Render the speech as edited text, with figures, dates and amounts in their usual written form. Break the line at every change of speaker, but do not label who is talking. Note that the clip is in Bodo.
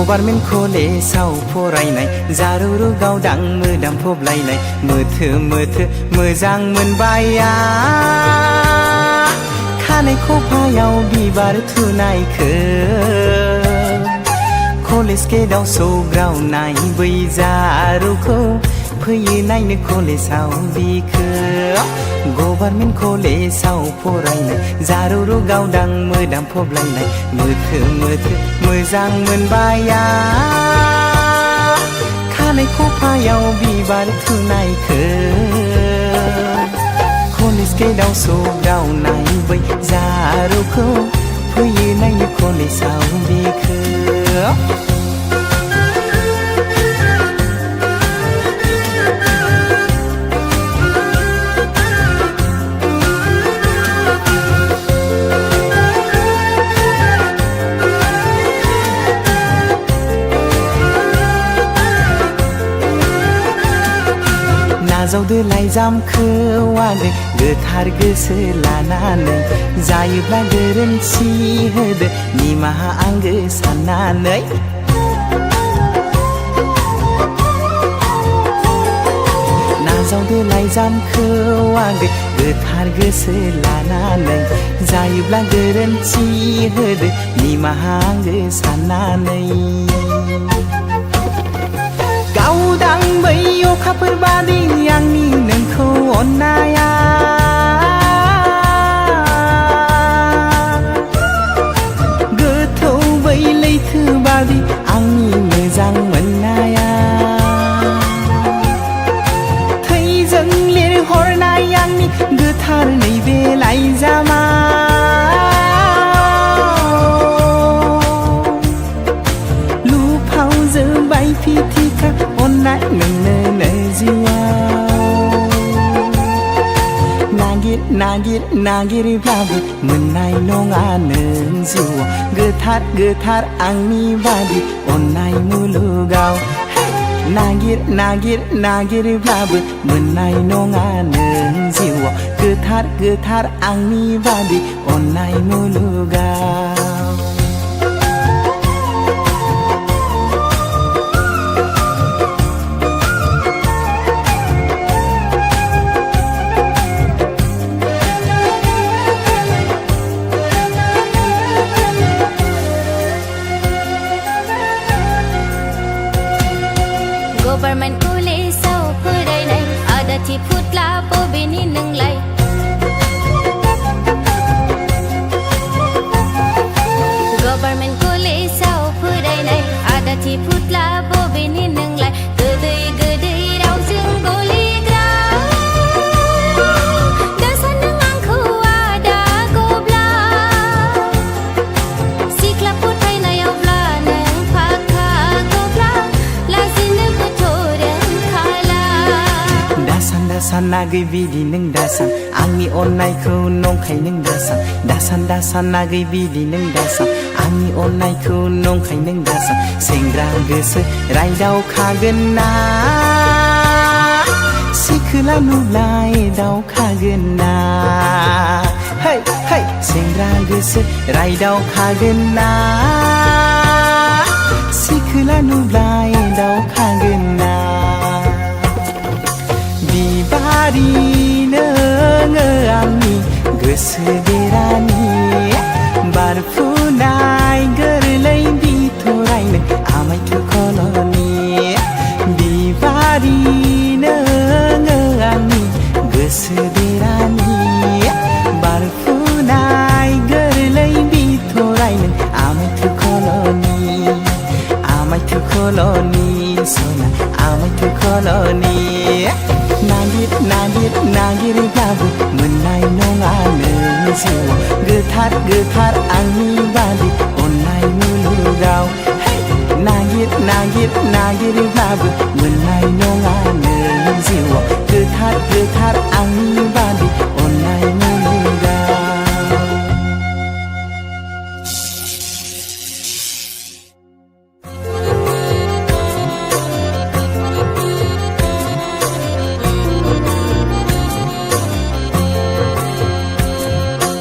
गभार्नमेन्ट कलेजाव फरायनाय जारौरौ गावदां मोदाम फबलायनाय मोथो मोथो मोजां मोनबाय आं खानाय खफायाव बिबार थुनायखो कलेज गेटआव सौग्रावनाय बै जारौखौ फैयो नायनो कलेजाव बिखो गभार्नमेन्ट कलेजाव फरायनाय जारौरौ गावदां मोदाम फबलायनाय मोथो मोथो मोजां मोनबाय आं खानाय खफायाव बिबार थुनायखो कलेज गेटआव सौग्रावनाय बै जारौखौ फैयो नायनो कलेजाव बिखो नाजावदो लाइजामखौ आङो गोथार गोसो लानानै जायोब्ला गोरोन्थि होदो निमाहा आंगो साननानै नाजावदो लाइजामखौ आङो गोथार गोसो लानानै जायोब्ला गोरोन्थि होदो निमाहा आंगो साननानै गावदां बै अखाफोर बादि आंनि नोंखौ अननाया गोथौ बै लैथो बादि आंनि मोजां मोननाया थैजों लिरहरनाय आंनि गोथार नैबे लाइजामा लुफाव जोबाय फिथिखा अननाय नोंनो जिउआव नागिर नागिर नागिरब्लाबो मोननाय नङा नों जिउआव गोथार गोथार आंनि बादि अननाय मुलुगाव नागिर नागिर नागिरब्लाबो मोननाय नङा नों जिउआव गोथार गोथार आंनि बादि अननाय मुलुगाव
गभार्नमेन्ट कलेजाव फरायनाय आदाथि फुटला बबेनि नोंलाय गभार्नमेन्ट कलेजाव फरायनाय आदाथि फुटला बबेनि नोंलाय गोदै गोदै रावजों गलिग्रा दा सानदों आंखौ आदा गब्ला सिख्ला फोथायनायावब्ला नों फाखा गब्ला लाजिनो
दासान नागै बिदि नों दासान आंनि अननायखौ नंखाय नों दासान दासान नागै बिदि नों दासान आंनि अननायखौ नंखाय नों दासान सेंग्रा गोसो रायदावखागोन ना सिखोला नुब्लाय दावखागोन ना है है सेंग्रा गोसो रायदावखागोन ना सिखोला नुब्लाय दावखागोन ना बिबारि नोङो आंनि गोसो बेरानि बारफुनाय गोरलै बिथरायनो आमाय थुखलनि बिबारि नोङो आंनि गोसो बेरानि बारफुनाय गोरलै बिथरायनो आमाय थुखलनि सना आमाय थुखलनि नागिर नागिर नागिरब्लाबो मोननाय नङा नों जिउआव गोथार गोथार आंनि बादि अननाय मुलुगाव नागिर नागिर नागिरब्लाबो मोननाय नङा नों जिउआव गोथार गोथार आंनि बादि